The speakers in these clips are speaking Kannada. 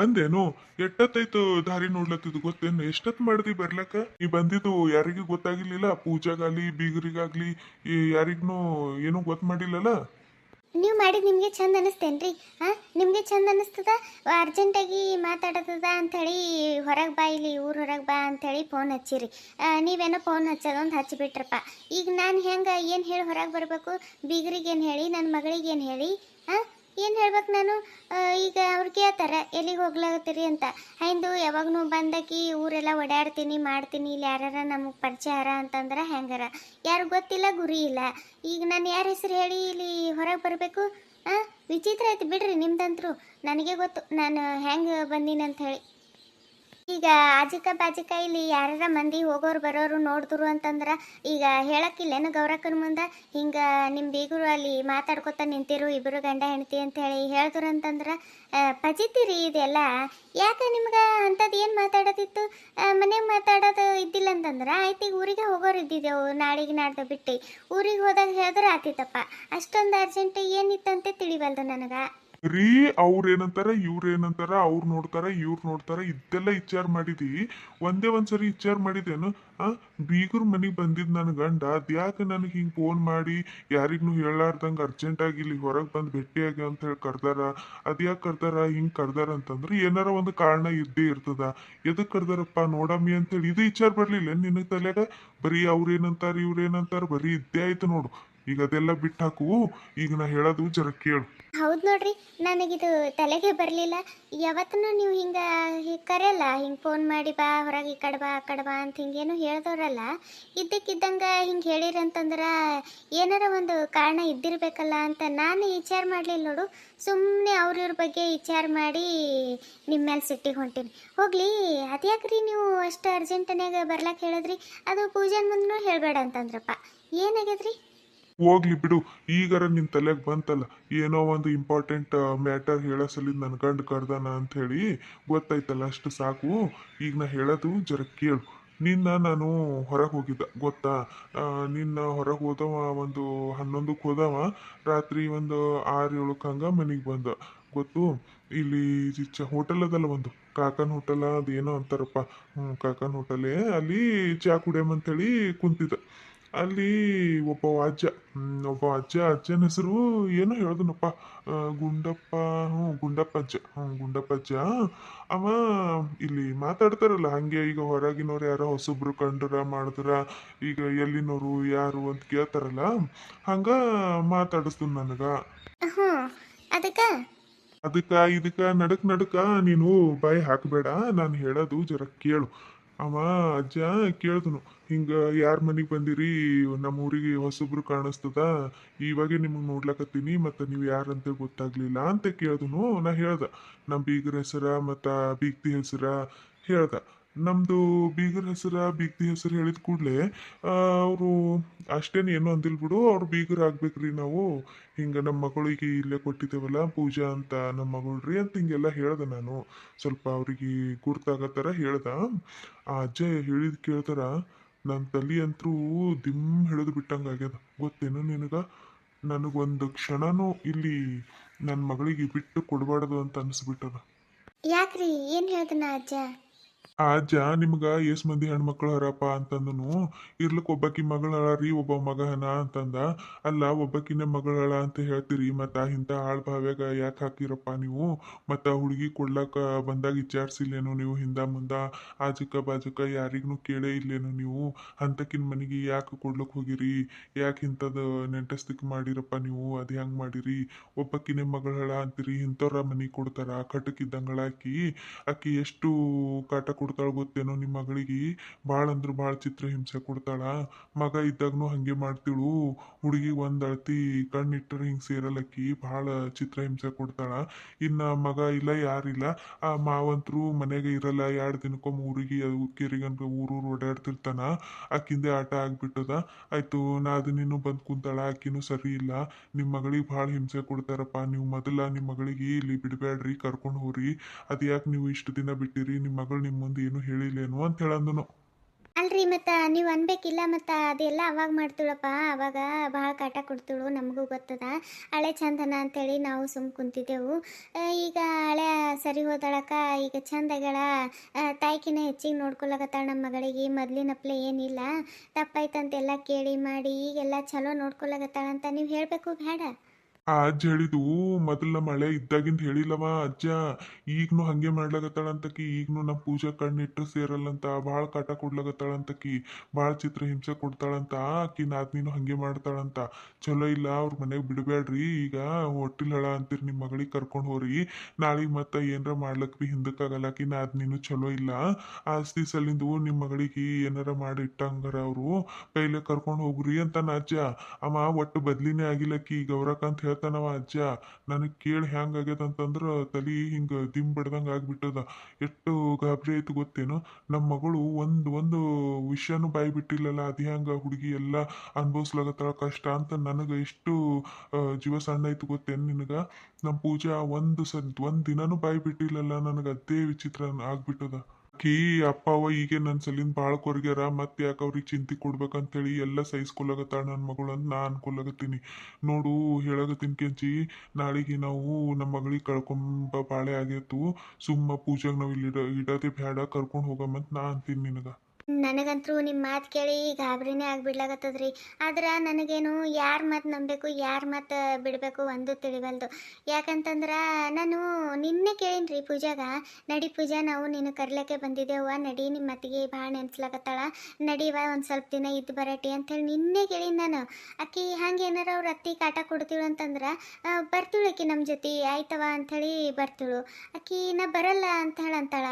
ಅಂದೇನು ಎಷ್ಟೊತ್ತಾಯ್ತು ದಾರಿ ನೋಡ್ಲತ್ತಿದ್ದು ಗೊತ್ತೇನು ಎಷ್ಟೊತ್ ಮಾಡ್ದಿ ಬರ್ಲಕ್ಕ ನೀ ಬಂದಿದ್ದು ಯಾರಿಗೂ ಗೊತ್ತಾಗಿರ್ಲಿಲ್ಲ ಪೂಜಾಗಾಗ್ಲಿ ಬೀಗರಿಗಾಗ್ಲಿ ಯಾರಿಗ್ನು ಏನೂ ಗೊತ್ತ ಮಾಡಿಲ್ಲಲ್ಲ. ನೀವು ಮಾಡಿದ್ ನಿಮಗೆ ಚಂದ ಅನಿಸ್ತೇನ್ರಿ? ಹಾಂ, ನಿಮಗೆ ಚಂದ ಅನಿಸ್ತದ? ಅರ್ಜೆಂಟಾಗಿ ಮಾತಾಡತದ ಅಂಥೇಳಿ ಹೊರಗೆ ಬಾ, ಇಲ್ಲಿ ಊರು ಹೊರಗೆ ಬಾ ಅಂಥೇಳಿ ಫೋನ್ ಹಚ್ಚಿರಿ. ನೀವೇನೋ ಫೋನ್ ಹಚ್ಚೋದೊಂದು ಹಚ್ಚಿಬಿಟ್ರಪ್ಪ. ಈಗ ನಾನು ಹೆಂಗೆ ಏನು ಹೇಳಿ ಹೊರಗೆ ಬರಬೇಕು? ಬೀಗರಿಗೆ ಏನು ಹೇಳಿ, ನನ್ನ ಮಗಳಿಗೆ ಏನು ಹೇಳಿ? ಹಾಂ, ಏನು ಹೇಳ್ಬೇಕು ನಾನು? ಈಗ ಅವ್ರು ಕೇಳ್ತಾರೆ ಎಲ್ಲಿಗೆ ಹೋಗ್ಲಾಗತ್ತೀರಿ ಅಂತ. ಹೈಂದು ಯಾವಾಗೂ ಬಂದಾಕಿ ಊರೆಲ್ಲ ಓಡಾಡ್ತೀನಿ ಮಾಡ್ತೀನಿ, ಇಲ್ಲಿ ಯಾರ ನಮಗೆ ಪರಿಚಯ ಅಂತಂದ್ರೆ ಹೆಂಗಾರ ಯಾರು ಗೊತ್ತಿಲ್ಲ ಗುರಿ ಇಲ್ಲ. ಈಗ ನಾನು ಯಾರ ಹೆಸರು ಹೇಳಿ ಇಲ್ಲಿ ಹೊರಗೆ ಬರಬೇಕು? ಹಾಂ, ವಿಚಿತ್ರ ಐತಿ ಬಿಡ್ರಿ ನಿಮ್ದಂತ್ರು. ನನಗೆ ಗೊತ್ತು ನಾನು ಹೆಂಗೆ ಬಂದೀನಿ ಅಂತ ಹೇಳಿ. ಈಗ ಆಜಿಕ ಬಾಜಿಕ ಇಲ್ಲಿ ಯಾರ ಮಂದಿ ಹೋಗೋರು ಬರೋರು ನೋಡಿದ್ರು ಅಂತಂದ್ರೆ ಈಗ ಹೇಳಕ್ಕಿಲ್ಲೇನು ಗೌರಕ್ಕನ ಮುಂದೆ ಹಿಂಗೆ ನಿಮ್ಮ ಬೀಗರು ಅಲ್ಲಿ ಮಾತಾಡ್ಕೊತ ನಿಂತಿರು ಇಬ್ಬರು ಗಂಡ ಹೆಂಡತಿ ಅಂತ ಹೇಳಿ ಹೇಳಿದ್ರು ಅಂತಂದ್ರೆ ಪಜಿತೀರಿ ಇದೆಲ್ಲ. ಯಾಕೆ ನಿಮ್ಗೆ ಅಂಥದ್ದು ಏನು ಮಾತಾಡೋದಿತ್ತು? ಮನೆಗೆ ಮಾತಾಡೋದು ಇದ್ದಿಲ್ಲ ಅಂತಂದ್ರೆ ಆಯ್ತು, ಈಗ ಊರಿಗೆ ಹೋಗೋರು ಇದ್ದಿದ್ದೆವು, ನಾಳೆಗೆ ನಾಡ್ದು ಬಿಟ್ಟು ಊರಿಗೆ ಹೋದಾಗ ಹೇಳಿದ್ರೆ ಆತಿತ್ತಪ್ಪ. ಅಷ್ಟೊಂದು ಅರ್ಜೆಂಟ್ ಏನಿತ್ತಂತೆ ತಿಳಿವಲ್ದು ನನಗೆ. ರೀ ಅವ್ರೇನಂತಾರ ಇವ್ರೇನಂತಾರ, ಅವ್ರು ನೋಡ್ತಾರ ಇವ್ರು ನೋಡ್ತಾರ, ಇದೆಲ್ಲ ವಿಚಾರ ಮಾಡಿದಿ. ಒಂದೇ ಒಂದ್ಸರಿ ವಿಚಾರ ಮಾಡಿದೇನು? ಆ ಬೀಗರು ಮನೆಗೆ ಬಂದಿದ್ ನನ್ನ ಗಂಡ ಅದ್ಯಾಕೆ ನನಗೆ ಹಿಂಗೆ ಫೋನ್ ಮಾಡಿ ಯಾರಿಗೂ ಹೇಳಾರ್ದಂಗೆ ಅರ್ಜೆಂಟಾಗಿ ಇಲ್ಲಿ ಹೊರಗೆ ಬಂದು ಭೇಟಿಯಾಗಿ ಅಂತ ಹೇಳಿ ಕರ್ದಾರ. ಅದ್ಯಾಕೆ ಕರ್ದಾರ ಹಿಂಗೆ ಕರ್ದಾರ ಅಂತಂದ್ರೆ ಏನಾರ ಒಂದು ಕಾರಣ ಇದ್ದೇ ಇರ್ತದ. ಎದಕ್ಕೆ ಕರ್ದಾರಪ್ಪ ನೋಡಮ್ಮಿ ಅಂತೇಳಿ ಇದು ವಿಚಾರ ಬರ್ಲಿಲ್ಲ ನಿನಗೆ ತಲೆಗ? ಬರೀ ಅವ್ರೇನಂತಾರ ಇವ್ರೇನಂತಾರ ಬರೀ ಇದ್ದೇ ಆಯ್ತು ನೋಡು. ಈಗ ಅದೆಲ್ಲ ಬಿಟ್ಟಾಕು. ಈಗ ನಾ ಹೇಳೋದು ಜರ ಕೇಳು. ಹೌದು ನೋಡ್ರಿ, ನನಗಿದು ತಲೆಗೆ ಬರಲಿಲ್ಲ. ಯಾವತ್ತೂ ನೀವು ಹಿಂಗೆ ಕರೆಯಲ್ಲ, ಹಿಂಗೆ ಫೋನ್ ಮಾಡಿ ಬಾ ಹೊರಗೆ ಈ ಕಡೆ ಬಾ ಆ ಕಡೆ ಬಾ ಅಂತ ಹಿಂಗೇನು ಹೇಳ್ದವ್ರಲ್ಲ. ಇದ್ದಕ್ಕಿದ್ದಂಗೆ ಹಿಂಗೆ ಹೇಳಿರಂತಂದ್ರೆ ಏನಾರ ಒಂದು ಕಾರಣ ಇದ್ದಿರಬೇಕಲ್ಲ ಅಂತ ನಾನು ವಿಚಾರ ಮಾಡಲಿಲ್ಲ ನೋಡು. ಸುಮ್ಮನೆ ಅವ್ರಿವ್ರ ಬಗ್ಗೆ ವಿಚಾರ ಮಾಡಿ ನಿಮ್ಮ ಮೇಲೆ ಸಿಟ್ಟಿಗೆ ಹೊಂಟೀನಿ. ಹೋಗಲಿ, ಅದ್ಯಾಕ್ರಿ ನೀವು ಅಷ್ಟು ಅರ್ಜೆಂಟನ್ಯಾಗ ಬರ್ಲಕ್ಕೆ ಹೇಳಿದ್ರಿ? ಅದು ಪೂಜೆನ ಮುಂದೂ ಹೇಳಬೇಡ ಅಂತಂದ್ರಪ್ಪ. ಏನಾಗ್ಯದ್ರಿ? ಹೋಗ್ಲಿ ಬಿಡು. ಈಗಾರ ನಿನ್ ತಲೆಗೆ ಬಂತಲ್ಲ ಏನೋ ಒಂದು ಇಂಪಾರ್ಟೆಂಟ್ ಮ್ಯಾಟರ್ ಹೇಳೋ ಸಲಿಂದ ನನ್ನ ಗಂಡ ಕರ್ದಾನ ಅಂತ ಹೇಳಿ ಗೊತ್ತಾಯ್ತಲ್ಲ, ಅಷ್ಟು ಸಾಕು. ಈಗ ನಾ ಹೇಳೋದು ಜರ ಕೇಳು. ನಿನ್ನ ನಾನು ಹೊರಗೆ ಹೋಗಿದ್ದ ಗೊತ್ತಾ? ನಿನ್ನ ಹೊರಗೆ ಹೋದವ ಒಂದು 11ಕ್ಕೆ ಹೋದವ, ರಾತ್ರಿ ಒಂದು 6-7ಕ್ಕೆ ಹಂಗ ಮನೆಗೆ ಬಂದ ಗೊತ್ತು. ಇಲ್ಲಿ ಹೋಟೆಲ್ ಅದಲ್ಲ ಒಂದು ಕಾಕನ್ ಹೋಟೆಲ್ ಅದೇನೋ ಅಂತಾರಪ್ಪ. ಕಾಕನ್ ಹೋಟೆಲೇ ಅಲ್ಲಿ ಚಾ ಕುಡಿಯಮಂತೇಳಿ ಕುಂತಿದ್ದ. ಅಲ್ಲಿ ಅಜ್ಜನ ಹೆಸರು ಏನೋ ಹೇಳ್ದನಪ್ಪ. ಗುಂಡಪ್ಪ. ಗುಂಡಪ್ಪ ಅಜ್ಜ. ಗುಂಡಪ್ಪ ಅಜ್ಜ. ಅವ ಇಲ್ಲಿ ಮಾತಾಡ್ತಾರಲ್ಲ ಹಂಗೆ, ಈಗ ಹೊರಗಿನವ್ರು ಯಾರೋ ಹೊಸಬ್ರು ಕಂಡ್ರ ಮಾಡಿದ್ರ ಈಗ ಎಲ್ಲಿನವರು ಯಾರು ಅಂತ ಕೇಳ್ತಾರಲ್ಲ, ಹಂಗ ಮಾತಾಡಿಸ್ತು ನನಗ. ಹ್ಞೂ, ಅದಕ್ಕೆ ಇದಕ್ಕ ನಡಕ್ ನಡಕ ನೀನು ಬಾಯಿ ಹಾಕಬೇಡ. ನಾನು ಹೇಳೋದು ಜರ ಕೇಳು. ಅವ ಅಜ್ಜ ಕೇಳ್ದನು, ಹಿಂಗ ಯಾರ ಮನೆಗೆ ಬಂದಿರಿ, ನಮ್ಮ ಊರಿಗೆ ಹೊಸಬ್ರು ಕಾಣಿಸ್ತದ, ಇವಾಗೆ ನಿಮಗೆ ನೋಡ್ಲಕತ್ತೀನಿ ಮತ್ತು ನೀವು ಯಾರಂತ ಗೊತ್ತಾಗ್ಲಿಲ್ಲ ಅಂತ ಕೇಳ್ದನು. ನಾ ಹೇಳ್ದ ನಮ್ಮ ಬೀಗರ ಹೆಸರ ಮತ್ತು ಬೀಗ್ತಿ ಹೆಸರ ಹೇಳ್ದ. ನಮ್ದು ಬೀಗರ ಹೆಸರ ಬೀಗ್ತಿ ಹೆಸರು ಹೇಳಿದ ಕೂಡಲೇ ಅವರು ಅಷ್ಟೇನು ಏನೂ ಅಂದಿಲ್ ಬಿಡು. ಅವ್ರು ಬೀಗರು ಆಗ್ಬೇಕ್ರಿ ನಾವು, ಹಿಂಗೆ ನಮ್ಮ ಮಗಳಿಗೆ ಇಲ್ಲೇ ಕೊಟ್ಟಿದ್ದೇವಲ್ಲ ಪೂಜಾ ಅಂತ ನಮ್ಮ ಮಗಳ್ರಿ ಅಂತ ಹಿಂಗೆಲ್ಲ ಹೇಳ್ದೆ ನಾನು. ಸ್ವಲ್ಪ ಅವ್ರಿಗೆ ಗುರ್ತಾಗೋ ಥರ ಹೇಳ್ದ. ಆ ಅಜ್ಜ ಹೇಳಿದ್ ಕೇಳ್ತಾರ ನನ್ನ ತಲೆ ಅಂತರೂ ದಿಮ್ ಹಿಡಿದು ಬಿಟ್ಟಂಗೆ ಆಗ್ಯದ ಗೊತ್ತೇನು ನಿನಗ? ನನಗೊಂದು ಕ್ಷಣನೂ ಇಲ್ಲಿ ನನ್ನ ಮಗಳಿಗೆ ಬಿಟ್ಟು ಕೊಡಬಾರ್ದು ಅಂತ ಅನಿಸ್ಬಿಟ್ಟದ. ಯಾಕ್ರಿ ಏನು ಹೇಳ್ದನ ಅಜ್ಜ? ಆ ಅಜ್ಜ ನಿಮ್ಗ ಎಸ್ ಮಂದಿ ಹೆಣ್ಮಕ್ಳು ಹರಪ್ಪ ಅಂತಂದನು. ಇರ್ಲಿಕ್ಕೆ ಒಬ್ಬಾಕಿ ಮಗಳ ರೀ ಒಬ್ಬ ಮಗ ಹನ ಅಂತಂದ. ಅಲ್ಲ ಒಬ್ಬಾಕಿನೇ ಮಗಳ ಅಂತ ಹೇಳ್ತೀರಿ, ಮತ್ತು ಇಂಥ ಆಳ್ ಭಾವ್ಯಾಗ ಯಾಕೆ ಹಾಕಿರಪ್ಪ ನೀವು? ಮತ್ತು ಹುಡುಗಿ ಕೊಡ್ಲಾಕ ಬಂದಾಗ ವಿಚಾರಿಸಿಲ್ಲೇನು ನೀವು? ಹಿಂದ ಮುಂದ ಆಜಕ ಬಾಜಕ ಯಾರಿಗೂ ಕೇಳೇ ಇಲ್ಲೇನು ನೀವು? ಅಂತಕಿನ ಮನೆಗೆ ಯಾಕೆ ಕೊಡ್ಲಕ್ಕೆ ಹೋಗಿರಿ? ಯಾಕೆ ಇಂಥದ್ದು ನೆಂಟಸ್ತಿಕೆ ಮಾಡಿರಪ್ಪ ನೀವು? ಅದು ಹೆಂಗೆ ಮಾಡಿರಿ? ಒಬ್ಬಾಕಿನೇ ಮಗಳ ಅಂತೀರಿ, ಇಂಥವ್ರ ಮನೆಗೆ ಕೊಡ್ತಾರ? ಕಟಕಿದ್ದಂಗಳ ಆಕಿ ಎಷ್ಟು ಕಾಟ ಕೊಡ್ತಾಳ ಗೊತ್ತೇನೋ ನಿಮ್ಮ ಮಗಳಿಗೆ? ಭಾಳ ಅಂದ್ರೆ ಭಾಳ ಚಿತ್ರಹಿಂಸೆ ಕೊಡ್ತಾಳ. ಮಗ ಇದ್ದಾಗನು ಹಂಗೆ ಮಾಡ್ತಿಳು. ಹುಡುಗಿ ಒಂದು ಅಳತಿ ಕಣ್ಣಿಟ್ಟರೆ ಹಿಂಗೆ ಸೇರಲಕ್ಕಿ ಭಾಳ ಚಿತ್ರಹಿಂಸೆ ಕೊಡ್ತಾಳ. ಇನ್ನು ಮಗ ಇಲ್ಲ ಯಾರಿಲ್ಲ, ಆ ಮಾವಂತರು ಮನೆಗೆ ಇರಲ್ಲ, 2 ದಿನಕ್ಕೊಮ್ಮೆ ಊರಿಗೆ ಕೇರಿಗನ್ಕ ಊರೂರು ಓಡಾಡ್ತಿರ್ತಾನ. ಆಕಿಂದೆ ಆಟ ಆಗ್ಬಿಟ್ಟದ. ಆಯ್ತು ನಾ ಅದನ್ನೇನು ಬಂದು ಕುಂತಾಳ, ಆಕಿನೂ ಸರಿ ಇಲ್ಲ. ನಿಮ್ಮ ಮಗಳಿಗೆ ಭಾಳ ಹಿಂಸೆ ಕೊಡ್ತಾರಪ್ಪ. ನೀವು ಮೊದಲ ನಿಮ್ಮ ಮಗಳಿಗೆ ಇಲ್ಲಿ ಬಿಡಬೇಡ್ರಿ, ಕರ್ಕೊಂಡು ಹೋಗ್ರಿ. ಅದು ಯಾಕೆ ನೀವು ಇಷ್ಟು ದಿನ ಬಿಟ್ಟಿರಿ? ನಿಮ್ಮ ಮಗಳು ನಿಮ್ಮ ಮುಂದೆ ಏನು ಹೇಳಿಲ್ಲೇನು ಅಂತ ಹೇಳಂದನು. ಅಲ್ರಿ ಮತ್ತು ನೀವು ಅನ್ಬೇಕಿಲ್ಲ ಮತ್ತು ಅದೆಲ್ಲ ಅವಾಗ ಮಾಡ್ತೀಳಪ್ಪ, ಅವಾಗ ಭಾಳ ಕಾಟ ಕೊಡ್ತೀಳು, ನಮಗೂ ಗೊತ್ತದ. ಹಳೆ ಚಂದನ ಅಂತೇಳಿ ನಾವು ಸುಮ್ಮ ಕುಂತಿದ್ದೆವು. ಈಗ ಹಳೆ ಸರಿ ಹೋದಳಕ ಈಗ ಚಂದಾಗಳ ತಾಯ್ಕಿನ ಹೆಚ್ಚಿಗೆ ನೋಡ್ಕೊಳಕತ್ತಾಳ ನಮ್ಮ ಮಗಳಿಗೆ. ಮೊದಲಿನಪ್ಲೆ ಏನಿಲ್ಲ, ತಪ್ಪಾಯ್ತಂತೆಲ್ಲ ಕೇಳಿ ಮಾಡಿ ಈಗೆಲ್ಲ ಚಲೋ ನೋಡ್ಕೊಳಕತ್ತಾಳಂತ ನೀವು ಹೇಳಬೇಕು ಬೇಡ? ಆ ಅಜ್ಜ ಹೇಳಿದು ಮೊದಲ ಮಳೆ ಇದ್ದಾಗಿಂದ ಹೇಳಿಲ್ಲವ ಅಜ್ಜ. ಈಗ್ನು ಹಂಗೆ ಮಾಡ್ಲಾಗತ್ತಾಳಂತಕಿ, ಈಗ್ನು ನಮ್ಮ ಪೂಜಾ ಕಣ್ಣಿಟ್ಟು ಸೇರಲ್ಲಂತ, ಭಾಳ ಕಾಟ ಕೊಡ್ಲಾಗತ್ತಾಳಂತಕಿ, ಭಾಳ ಚಿತ್ರ ಹಿಂಸೆ ಕೊಡ್ತಾಳಂತ. ಆಕಿ ನಾದ್ನಿನು ಹಂಗೆ ಮಾಡ್ತಾಳಂತ. ಚಲೋ ಇಲ್ಲ, ಅವ್ರ ಮನೆಗೆ ಬಿಡಬೇಡ್ರಿ. ಈಗ ಹೊಟ್ಟಿಲ್ ಹಳ ಅಂತೀರಿ, ನಿಮ್ಮ ಮಗಳಿಗೆ ಕರ್ಕೊಂಡು ಹೋರಿ. ನಾಳೆಗೆ ಮತ್ತೆ ಏನರ ಮಾಡ್ಲಕ್ ಬಿ ಹಿಂದಕ್ಕಾಗಲ್ಲ. ಆಕಿ ನಾದ್ನಿನು ಚಲೋ ಇಲ್ಲ. ಆಸ್ತಿ ಸಲಿಂದು ನಿಮ್ಮ ಮಗಳಿಗೆ ಏನಾರ ಮಾಡಿ ಇಟ್ಟಂಗಾರ ಅವರು ಕೈಲೆ ಕರ್ಕೊಂಡು ಹೋಗ್ರಿ ಅಂತಾನ ಅಜ್ಜ. ಅವ ಒಟ್ಟು ಬದ್ಲಿನೇ ಆಗಿಲ್ಲಕಿ ಗೌರಕ್ಕ ಅಂತ ಹೇಳ್ತಾನವ ಅಜ್ಜ. ನನಗೆ ಕೇಳಿ ಹ್ಯಾಂಗ ಆಗ್ಯದ ಅಂತಂದ್ರ ತಲಿ ಹಿಂಗ ದಿಮ್ ಬಡ್ದಂಗ ಆಗ್ಬಿಟ್ಟದ. ಎಷ್ಟು ಗಾಬರಿ ಆಯ್ತು ಗೊತ್ತೇನು. ನಮ್ಮ ಮಗಳು ಒಂದು ವಿಷಯನೂ ಬಾಯಿ ಬಿಟ್ಟಿಲ್ಲಲ್ಲ. ಅದು ಹ್ಯಾಂಗ ಹುಡುಗಿ ಎಲ್ಲ ಅನ್ಭವಿಸ್ಲಾಗತ್ತಾಳ ಕಷ್ಟ ಅಂತ ನನಗೆ ಎಷ್ಟು ಜೀವ ಸಣ್ಣ ಆಯ್ತು ಗೊತ್ತೇನು ನಿನಗ. ನಮ್ಮ ಪೂಜಾ ಒಂದ್ ದಿನಾನು ಬಾಯಿ ಬಿಟ್ಟಿಲ್ಲಲ್ಲ. ನನಗೆ ಅದೇ ವಿಚಿತ್ರ ಆಗ್ಬಿಟ್ಟದ. ಆಕಿ ಅಪ್ಪ ಅವ್ವ ಈಗ ನನ್ನ ಸಲಿಂದ ಭಾಳ ಕೊರಗ್ಯಾರ. ಮತ್ತೆ ಯಾಕೆ ಅವ್ರಿಗೆ ಚಿಂತೆ ಕೊಡ್ಬೇಕಂತೇಳಿ ಎಲ್ಲ ಸಹಿಸ್ಕೊಲಾಗತ್ತಾಳ ನನ್ನ ಮಗಳು ಅಂತ ನಾ ಅನ್ಕೊಲಾಗತ್ತೀನಿ. ನೋಡು ಹೇಳಾಗತ್ತೀನಿ ಕೆಂಚಿ, ನಾಳೆಗೆ ನಾವು ನಮ್ಮ ಮಗಳಿಗೆ ಕಳ್ಕೊಂಬ ಬಾಳೆ ಆಗೇತು. ಸುಮ್ಮ ಪೂಜಾಗ ನಾವು ಇಲ್ಲಿ ಇಡೋದೇ ಬೇಡ, ಕರ್ಕೊಂಡು ಹೋಗಮ್ಮಂತ ನಾ ಅಂತೀನಿ ನಿನಗ. ನನಗಂತೂ ನಿಮ್ಮ ಮಾತು ಕೇಳಿ ಗಾಬರಿನೇ ಆಗಿಬಿಡ್ಲಾಗತ್ತದ್ರಿ. ಆದ್ರೆ ನನಗೇನು ಯಾರ ಮಾತು ನಂಬಬೇಕು, ಯಾರ ಮಾತು ಬಿಡಬೇಕು ಒಂದು ತಿಳಿವಲ್ದು. ಯಾಕಂತಂದ್ರೆ ನಾನು ನಿನ್ನೆ ಕೇಳೀನಿ ಪೂಜಾಗ, ನಡಿ ಪೂಜಾ ನಾವು ನಿನ್ನ ಕರ್ಲಕ್ಕೆ ಬಂದಿದ್ದೇವ, ನಡಿ ನಿಮ್ಮ ಅತ್ತಿಗೆ ಭಾಳ ನೆನ್ಸ್ಲಾಗತ್ತಾಳ, ನಡಿವ ಒಂದು ಸ್ವಲ್ಪ ದಿನ ಇದ್ದು ಬರಟಿ ಅಂತೇಳಿ ನಿನ್ನೆ ಕೇಳೀನಿ ನಾನು. ಆಕಿ ಹಂಗೆ ಏನಾರ ಅವ್ರ ಅತ್ತಿ ಕಾಟ ಕೊಡ್ತೀಳು ಅಂತಂದ್ರೆ ಬರ್ತೀಳು ಆಕಿ ನಮ್ಮ ಜೊತೆ, ಆಯ್ತವ ಅಂಥೇಳಿ ಬರ್ತೀಳು. ಆಕಿ ನಾ ಬರಲ್ಲ ಅಂತ ಹೇಳಂತಾಳ.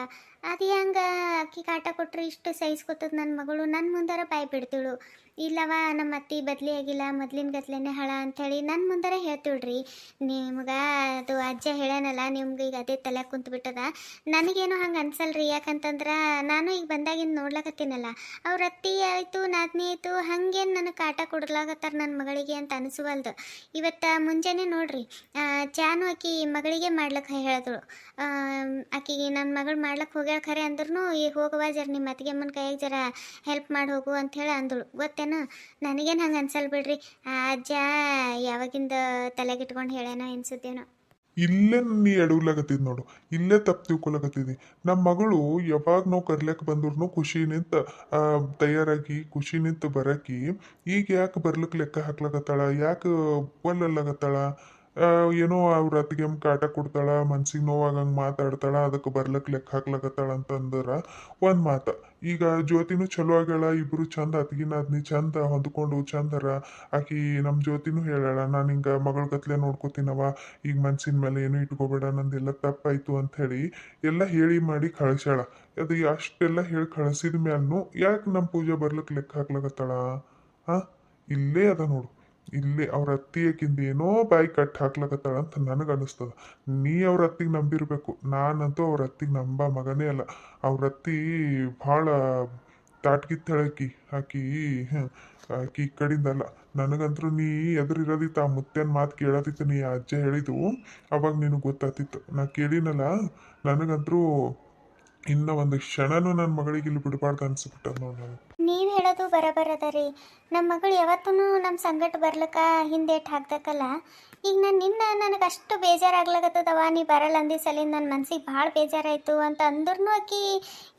ಅದು ಹೆಂಗೆ ಅಕ್ಕಿ ಕಾಟ ಕೊಟ್ಟರೆ ಇಷ್ಟು ಸಹಿಸ್ಕೊತದ ನನ್ನ ಮಗಳು, ನನ್ನ ಮುಂದಾರ ಬಾಯಿ ಬಿಡ್ತೀಳು. ಇಲ್ಲವ ನಮ್ಮ ಅತ್ತಿ ಬದಲಿ ಆಗಿಲ್ಲ, ಮೊದ್ಲಿನ ಗತ್ಲೆನೇ ಹಳ ಅಂಥೇಳಿ ನನ್ನ ಮುಂದಾರ ಹೇಳ್ತೀಳ್ರಿ. ನಿಮ್ಗೆ ಅದು ಅಜ್ಜ ಹೇಳನಲ್ಲ, ನಿಮ್ಗೆ ಈಗ ಅದೇ ತಲೆ ಕುಂತ್ಬಿಟ್ಟದ. ನನಗೇನು ಹಂಗೆ ಅನ್ಸಲ್ರಿ. ಯಾಕಂತಂದ್ರೆ ನಾನು ಈಗ ಬಂದಾಗಿಂದ ನೋಡ್ಲಕತ್ತೀನಲ್ಲ, ಅವ್ರ ಅತ್ತಿ ಆಯಿತು ನಾದ್ನಿ ಆಯಿತು ಹಂಗೇನು ನನಗೆ ಕಾಟ ಕೊಡ್ಲಾಗತ್ತಾರ ನನ್ನ ಮಗಳಿಗೆ ಅಂತ ಅನಿಸುವಲ್ದು. ಇವತ್ತು ಮುಂಜಾನೆ ನೋಡ್ರಿ, ಚಾನು ಆಕಿ ಮಗಳಿಗೆ ಮಾಡ್ಲಕ್ಕೆ ಹೇಳಿದಳು. ಆಕಿಗೆ ನನ್ನ ಮಗಳು ಮಾಡ್ಲಕ್ಕೆ ಹೋಗ್ಯಾಳ ಖರೆ ಅಂದ್ರೂ, ಈಗ ಹೋಗುವ ಜರ ನಿಮ್ಮ ಅತ್ತಿಗೆ ಅಮ್ಮನ ಕೈಯಾಗ ಜರ ಹೆಲ್ಪ್ ಮಾಡಿ ಹೋಗು ಅಂಥೇಳಿ ಅಂದಳು. ಗೊತ್ತೇನು, ನನಗೇನು ಹಂಗೆ ಅನ್ಸಲ್ ಬಿಡ್ರಿ. ಆ ಅಜ್ಜ ಯಾವಾಗಿಂದ ತಲೆಗಿಟ್ಕೊಂಡು ಹೇಳ್ಯಾನೋ ಎನ್ಸುತ್ತೇನೋ. ಇಲ್ಲೇ ನೀ ಎಡವ್ಲಾಗತ್ತಿದ್ ನೋಡು, ಇಲ್ಲೇ ತಪ್ಪು ತಿಳ್ಕೊಳಕತ್ತಿದಿ. ನಮ್ಮ ಮಗಳು ಯಾವಾಗ ನಾವು ಕರ್ಲಕ್ಕೆ ಬಂದ್ರು ಖುಷಿ ನಿಂತ ತಯಾರಾಗಿ ಖುಷಿ ನಿಂತ ಬರಕಿ, ಈಗ ಯಾಕೆ ಬರ್ಲಿಕ್ಕೆ ಲೆಕ್ಕ ಹಾಕ್ಲಾಗತ್ತಾಳ, ಯಾಕೆ ಒಲ್ಲಲ್ಲಾಗತ್ತಾಳ? ಏನೋ ಅವ್ರ ಅತ್ತಿಗೆ ಕಾಟ ಕೊಡ್ತಾಳ, ಮನ್ಸಿಗೆ ನೋವಾಗಂಗೆ ಮಾತಾಡ್ತಾಳ, ಅದಕ್ಕೆ ಬರ್ಲಕ್ಕೆ ಲೆಕ್ಕ ಹಾಕ್ಲಾಗತ್ತಾಳ ಅಂತಂದ್ರೆ ಒಂದು ಮಾತು. ಈಗ ಜ್ಯೋತಿನೂ ಚಲೋ ಆಗ್ಯಾಳ, ಇಬ್ರು ಚಂದ ಅತ್ಗಿನ ಅದ್ನಿ ಚಂದ ಹೊಂದ್ಕೊಂಡು ಚಂದರ. ಆಕಿ ನಮ್ಮ ಜ್ಯೋತಿನೂ ಹೇಳಾಳ, ನಾನು ಹಿಂಗೆ ಮಗಳ ಗತ್ಲೆ ನೋಡ್ಕೋತೀನವ, ಈಗ ಮನ್ಸಿನ ಮೇಲೆ ಏನೂ ಇಟ್ಕೋಬೇಡ, ನಂದೆಲ್ಲ ತಪ್ಪಾಯ್ತು ಅಂತ ಹೇಳಿ ಎಲ್ಲ ಹೇಳಿ ಮಾಡಿ ಕಳಿಸ್ಯಾಳ. ಅದು ಅಷ್ಟೆಲ್ಲ ಹೇಳಿ ಕಳಿಸಿದ ಮ್ಯಾಲೂ ಯಾಕೆ ನಮ್ಮ ಪೂಜೆ ಬರ್ಲಿಕ್ಕೆ ಲೆಕ್ಕ ಹಾಕ್ಲಾಗತ್ತಾಳ? ಹಾಂ, ಇಲ್ಲೇ ಅದ ನೋಡು, ಇಲ್ಲೇ ಅವ್ರ ಅತ್ತಿಯಕಿಂದ ಏನೋ ಬಾಯಿ ಕಟ್ಟಿ ಹಾಕ್ಲಕತ್ತಾಳ ಅಂತ ನನಗೆ ಅನಿಸ್ತದ. ನೀ ಅವ್ರ ಅತ್ತಿಗೆ ನಂಬಿರ್ಬೇಕು, ನಾನಂತೂ ಅವ್ರ ಅತ್ತಿಗೆ ನಂಬ ಮಗನೇ ಅಲ್ಲ. ಅವ್ರ ಅತ್ತಿ ಭಾಳ ತಾಟ್ಗಿತ್ತಳಕಿ ಆಕಿ. ಆಕಿ ಕಡಿಂದಲ್ಲ, ನನಗಂತರೂ ನೀ ಎದುರಿರೋದಿತ್ತು, ಆ ಮುತ್ತೇನ ಮಾತು ಕೇಳೋದಿತ್ತು, ನೀ ಆ ಅಜ್ಜ ಹೇಳಿದ್ದು ಅವಾಗ ನಿನಗೆ ಗೊತ್ತಾತಿತ್ತು. ನಾ ಕೇಳಿನಲ್ಲ, ನನಗಂತರೂ ಇನ್ನು ಒಂದು ಕ್ಷಣನೂ ನನ್ನ ಮಗಳಿಗೆ ಇಲ್ಲಿ ಬಿಡಬಾರ್ದು ಅನ್ಸ್ಬಿಟ್ಟದ ನೋಡಿ ನನಗೆ. ನೀವು ಹೇಳೋದು ಬರಬರದ ರೀ. ನಮ್ಮ ಮಗಳು ಯಾವತ್ತೂ ನಮ್ಮ ಸಂಗಟ ಬರ್ಲಿಕ್ಕೆ ಹಿಂದೇಟು ಹಾಕ್ದಕ್ಕಲ್ಲ. ಈಗ ನನಗೆ ಅಷ್ಟು ಬೇಜಾರಾಗ್ಲಾಗತ್ತದವ, ನೀ ಬರಲ್ಲ ಅಂದಿ ಸಲಿಂದ ನನ್ನ ಮನ್ಸಿಗೆ ಭಾಳ ಬೇಜಾರಾಯಿತು ಅಂತ ಅಂದ್ರೂ ಆಕಿ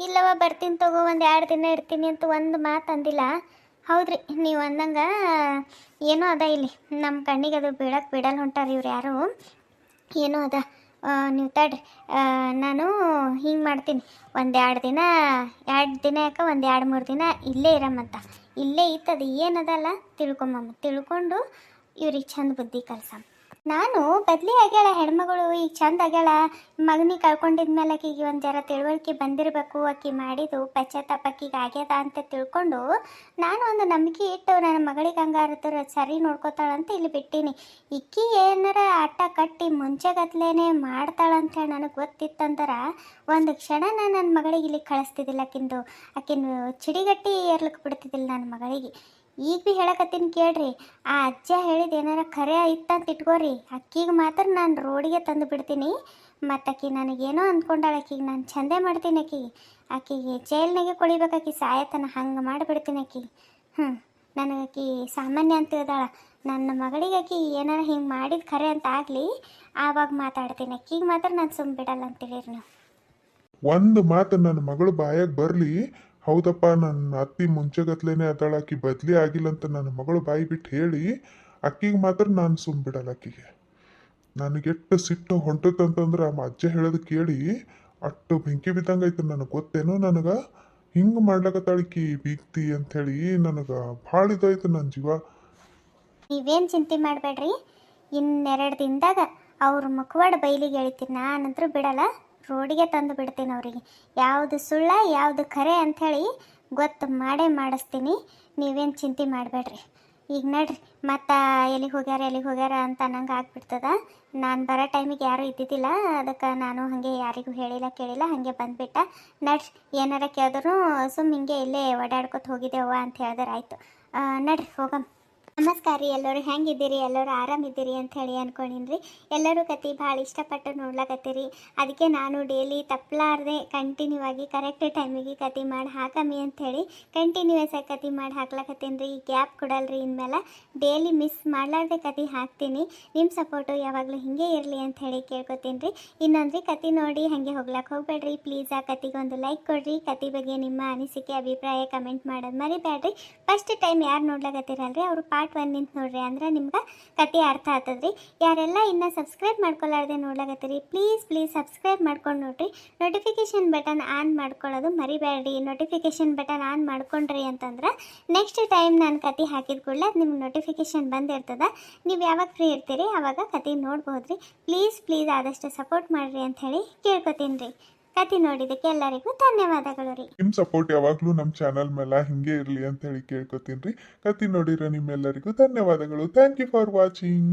ಇಲ್ಲವ ಬರ್ತೀನಿ ತಗೋ, ಒಂದು 2 ದಿನ ಇರ್ತೀನಿ ಅಂತ ಒಂದು ಮಾತು ಅಂದಿಲ್ಲ. ಹೌದ್ರಿ, ನೀವು ಅಂದಂಗೆ ಏನೋ ಅದ ಇಲ್ಲಿ ನಮ್ಮ ಕಣ್ಣಿಗೆ ಅದು ಬೀಳಕ್ಕೆ ಬಿಡಲ್ಲ ಹೊಂಟಾರ ಇವ್ರು ಯಾರು. ಏನೋ ಅದ, ನೀವು ತಡ್ರಿ, ನಾನು ಹಿಂಗೆ ಮಾಡ್ತೀನಿ, ಒಂದು 2 ದಿನ ಯಾಕೆ ಒಂದು 2-3 ದಿನ ಇಲ್ಲೇ ಇರಮ್ಮಂತ. ಇಲ್ಲೇ ಇತ್ತದು ಏನದಲ್ಲ ತಿಳ್ಕೊಂಡು ಇವ್ರಿಗೆ ಚಂದ ಬುದ್ಧಿ ಕಲ್ಸಮ್ಮ. ನಾನು ಬದಲಿ ಆಗ್ಯಾಳ ಹೆಣ್ಮಗಳು, ಈಗ ಚಂದ ಆಗ್ಯಾಳ. ಮಗನಿಗೆ ಕಳ್ಕೊಂಡಿದ್ಮೇಲೆ ಆಕಿಗೆ ಒಂದು ಜರ ತಿಳುವಳಿಕೆ ಬಂದಿರಬೇಕು, ಆಕಿ ಮಾಡಿದ್ದು ಪಶ್ಚಾತ್ತಾಪ ಆಕಿಗೆ ಆಗ್ಯದ ಅಂತ ತಿಳ್ಕೊಂಡು ನಾನು ಒಂದು ನಂಬಿಕೆ ಇಟ್ಟು ನನ್ನ ಮಗಳಿಗೆ ಹಂಗಾರತರ ಸರಿ ನೋಡ್ಕೋತಾಳಂತ ಇಲ್ಲಿ ಬಿಟ್ಟೀನಿ. ಇಕ್ಕಿ ಏನಾರ ಆಟ ಕಟ್ಟಿ ಮುಂಚೆಗತ್ಲೇನೆ ಮಾಡ್ತಾಳಂತೇಳಿ ನನಗೆ ಗೊತ್ತಿತ್ತಂದ್ರೆ ಒಂದು ಕ್ಷಣ ನಾನು ನನ್ನ ಮಗಳಿಗೆ ಇಲ್ಲಿ ಕಳಿಸ್ತಿದ್ದಿಲ್ಲ. ಆಕಿನ ಚಿಡಿಗಟ್ಟಿ ಏರ್ಲಿಕ್ಕೆ ಬಿಡ್ತಿದ್ದಿಲ್ಲ ನನ್ನ ಮಗಳಿಗೆ. ಈಗ ಭೀ ಹೇಳಕತ್ತೀನಿ ಕೇಳ್ರಿ, ಆ ಅಜ್ಜ ಹೇಳಿದ ಏನಾರ ಖರೆ ಇತ್ತಂತ ಇಟ್ಕೋರಿ, ಅಕ್ಕಿಗೆ ಮಾತ್ರ ನಾನು ರೋಡಿಗೆ ತಂದು ಬಿಡ್ತೀನಿ. ಮತ್ತು ಆಕಿ ನನಗೇನೋ ಅಂದ್ಕೊಂಡಾಳ, ಆಕಿಗೆ ನಾನು ಚಂದೆ ಮಾಡ್ತೀನಿ, ಆಕಿಗೆ ಜೈಲ್ನಾಗೆ ಕೊಳಿಬೇಕು, ಆಕಿ ಸಾಯತನ ಹಂಗೆ ಮಾಡಿಬಿಡ್ತೀನಿ ಆಕಿಗೆ. ನನಗೆ ಆಕಿ ಸಾಮಾನ್ಯ ಅಂತ ತಿಳಿದಾಳ. ನನ್ನ ಮಗಳಿಗೆ ಆಕಿ ಏನಾರ ಹಿಂಗೆ ಮಾಡಿದ ಖರೆ ಅಂತ ಆಗಲಿ, ಆವಾಗ ಮಾತಾಡ್ತೀನಿ. ಆಕಿಗೆ ಮಾತ್ರ ನಾನು ಸುಮ್ಮ ಬಿಡಲ್ಲ ಅಂತೇಳಿರಿ ನೀವು. ಒಂದು ಮಾತು ನನ್ನ ಮಗಳು ಬಾಯಾಗ ಬರಲಿ, ಹೌದಪ್ಪ ನನ್ನ ಅತ್ತಿ ಮುಂಚೆಗತ್ಲೇನೆ ಅದಾಳ, ಆಕಿ ಬದಲಿ ಆಗಿಲ್ಲ ಅಂತ ನನ್ನ ಮಗಳು ಬಾಯಿ ಬಿಟ್ಟು ಹೇಳಿ, ಅಕ್ಕಿಗೆ ಮಾತ್ರ ನಾನು ಸುಮ್ಮ ಬಿಡಲ್ಲ. ಆಕಿಗೆ ನನಗೆಟ್ಟು ಸಿಟ್ಟು ಹೊಂಟತ್ತಂತಂದ್ರೆ ಆ ಅಜ್ಜ ಹೇಳೋದು ಕೇಳಿ ಅಷ್ಟು ಬೆಂಕಿ ಬಿದ್ದಂಗೆ ಐತೆ. ನನಗೆ ಗೊತ್ತೇನೋ ನನಗೆ ಹಿಂಗೆ ಮಾಡ್ಲಕತ್ತಾಳಿಕಿ ಬೀಗ್ತಿ ಅಂಥೇಳಿ ನನಗೆ ಭಾಳ ಇದಾಯ್ತು ನನ್ನ ಜೀವ. ನೀವೇನು ಚಿಂತೆ ಮಾಡಬೇಡ್ರಿ, ಇನ್ನೆರಡು ದಿನದಾಗ ಅವ್ರ ಮುಖವಾಡ ಬೈಲಿಗೆ ಹೇಳ್ತೀನಿ. ನಾನಂತರೂ ಬಿಡಲ್ಲ, ರೋಡಿಗೆ ತಂದು ಬಿಡ್ತೀನಿ ಅವರಿಗೆ. ಯಾವುದು ಸುಳ್ಳ ಯಾವುದು ಖರೆ ಅಂಥೇಳಿ ಗೊತ್ತು ಮಾಡೇ ಮಾಡಿಸ್ತೀನಿ. ನೀವೇನು ಚಿಂತೆ ಮಾಡಬೇಡ್ರಿ. ಈಗ ನಡ್ರಿ, ಮತ್ತು ಎಲ್ಲಿಗೆ ಹೋಗ್ಯಾರ ಅಂತ ನಂಗೆ ಆಗ್ಬಿಡ್ತದ. ನಾನು ಬರೋ ಟೈಮಿಗೆ ಯಾರೂ ಇದ್ದಿದ್ದಿಲ್ಲ, ಅದಕ್ಕೆ ನಾನು ಹಾಗೆ ಯಾರಿಗೂ ಹೇಳಿಲ್ಲ ಕೇಳಿಲ್ಲ, ಹಾಗೆ ಬಂದುಬಿಟ್ಟ. ನಡ್ರಿ, ಏನಾರ ಕೇಳಿದ್ರು ಸುಮ್ಮ ಹಿಂಗೆ ಇಲ್ಲೇ ಓಡಾಡ್ಕೊತ ಹೋಗಿದ್ದೇವ ಅಂತ ಹೇಳಿದ್ರೆ ಆಯಿತು. ನಡ್ರಿ ಹೋಗಮ್ಮ. ನಮಸ್ಕಾರ ರೀ ಎಲ್ಲರೂ, ಹೆಂಗಿದ್ದೀರಿ? ಎಲ್ಲರೂ ಆರಾಮಿದ್ದೀರಿ ಅಂತ ಹೇಳಿ ಅನ್ಕೊಂಡಿನಿ. ಎಲ್ಲರೂ ಕತೆ ಭಾಳ ಇಷ್ಟಪಟ್ಟು ನೋಡ್ಲಕತ್ತೀರಿ. ಅದಕ್ಕೆ ನಾನು ಡೈಲಿ ತಪ್ಪಲಾರ್ದೆ ಕಂಟಿನ್ಯೂ ಆಗಿ ಕರೆಕ್ಟ್ ಟೈಮಿಗೆ ಕತೆ ಮಾಡಿ ಹಾಕಮ್ಮಿ ಅಂಥೇಳಿ ಕಂಟಿನ್ಯೂಯಸ್ ಆಗಿ ಕತೆ ಮಾಡಿ ಹಾಕ್ಲಕತ್ತೀನಿ ರೀ. ಗ್ಯಾಪ್ ಕೊಡಲ್ರಿ, ಇನ್ಮೇಲೆ ಡೈಲಿ ಮಿಸ್ ಮಾಡಲಾರ್ದೆ ಕತೆ ಹಾಕ್ತೀನಿ. ನಿಮ್ಮ ಸಪೋರ್ಟು ಯಾವಾಗಲೂ ಹಿಂಗೆ ಇರಲಿ ಅಂಥೇಳಿ ಕೇಳ್ಕೊತೀನಿ ರೀ. ಇನ್ನೊಂದು ಕತೆ ನೋಡಿ ಹಾಗೆ ಹೋಗ್ಲಕ್ಕೆ ಹೋಗ್ಬೇಡ್ರಿ ಪ್ಲೀಸ್. ಆ ಕತೆಗೊಂದು ಲೈಕ್ ಕೊಡ್ರಿ. ಕತೆ ಬಗ್ಗೆ ನಿಮ್ಮ ಅನಿಸಿಕೆ ಅಭಿಪ್ರಾಯ ಕಮೆಂಟ್ ಮಾಡೋದು ಮರಿಬೇಡ್ರಿ. ಫಸ್ಟ್ ಟೈಮ್ ಯಾರು ನೋಡ್ಲಕತ್ತೀರಲ್ರಿ ಅವರು ಪಾರ್ಟ್ 1 ನಿಂತು ನೋಡ್ರಿ, ಅಂದ್ರೆ ನಿಮ್ಗೆ ಕತೆ ಅರ್ಥ ಆಗ್ತದ್ರಿ. ಯಾರೆಲ್ಲ ಇನ್ನೂ ಸಬ್ಸ್ಕ್ರೈಬ್ ಮಾಡ್ಕೊಳ್ಳಾರ್ದೆ ನೋಡ್ಲಾಕತ್ತೀರಿ ಪ್ಲೀಸ್ ಸಬ್ಸ್ಕ್ರೈಬ್ ಮಾಡ್ಕೊಂಡು ನೋಡ್ರಿ. ನೋಟಿಫಿಕೇಶನ್ ಬಟನ್ ಆನ್ ಮಾಡ್ಕೊಳ್ಳೋದು ಮರಿಬೇಡ್ರಿ. ನೋಟಿಫಿಕೇಶನ್ ಬಟನ್ ಆನ್ ಮಾಡ್ಕೊಂಡ್ರಿ ಅಂತಂದ್ರೆ ನೆಕ್ಸ್ಟ್ ಟೈಮ್ ನಾನು ಕತೆ ಹಾಕಿದ ಕೂಡಲೇ ಅದು ನಿಮ್ಗೆ ನೋಟಿಫಿಕೇಶನ್ ಬಂದಿರ್ತದ. ನೀವು ಯಾವಾಗ ಫ್ರೀ ಇರ್ತೀರಿ ಆವಾಗ ಕತೆ ನೋಡ್ಬೋದ್ರಿ. ಪ್ಲೀಸ್ ಆದಷ್ಟು ಸಪೋರ್ಟ್ ಮಾಡಿರಿ ಅಂಥೇಳಿ ಕೇಳ್ಕೊತೀನಿ ರೀ. ಕತೆ ನೋಡಿದ್ದಕ್ಕೆ ಎಲ್ಲರಿಗೂ ಧನ್ಯವಾದಗಳು ರೀ. ನಿಮ್ಮ ಸಪೋರ್ಟ್ ಯಾವಾಗಲೂ ನಮ್ಮ ಚಾನಲ್ ಮೇಲೆ ಹಿಂಗೆ ಇರಲಿ ಅಂತ ಹೇಳಿ ಕೇಳ್ಕೊತೀನಿ ರೀ. ಕತೆ ನೋಡಿರೋ ನಿಮ್ಮೆಲ್ಲರಿಗೂ ಧನ್ಯವಾದಗಳು. Thank you for watching.